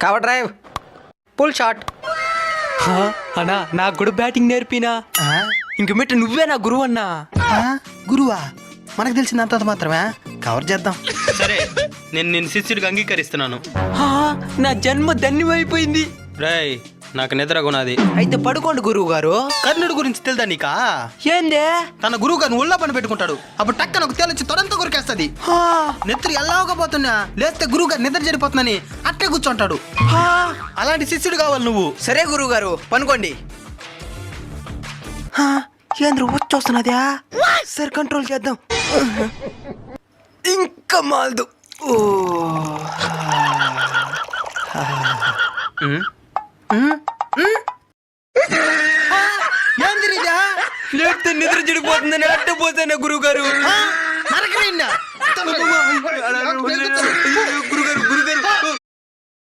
Cover drive, pull shot. అన్నా నాకు కూడా బ్యాటింగ్ నేర్పినా. ఇంక మిట్ట నువ్వే నా గురువు అన్నా. గురువా? మనకు తెలిసినంత మాత్రమే. కవర్ చేద్దాం. సరే, నేను నిన్ను శిష్యుడికి అంగీకరిస్తున్నాను. నా జన్మ ధన్యమైపోయింది. రేయ్, నాకు నిద్ర కొనాది. అయితే పడుకోండి గురువు గారు. కర్ణుడి గురించి తెలుదా నీకా? ఏందే? తన గురువు గారిని ఒళ్ళో పని పెట్టుకుంటాడు. అప్పుడు టక్కన ఒక తేలొచ్చి తొడంతో కొరికేస్తుంది. నిద్ర ఎల్లావకపోతున్నా లేస్తే గురువు గారు నిద్ర జరిపోతుందని అట్టే కూర్చుంటాడు. అలాంటి శిష్యుడు కావాలి నువ్వు. సరే గురువు గారు, పనుకోండి. ఏంద్ర వచ్చొస్తున్నదా? సరే కంట్రోల్ చేద్దాం. ఇంకా మాల్దు. లేకపోతే నిద్ర చెడిపోతుందని అడ్డపోతానే గురువు గారు. గురుగారు గురుగారు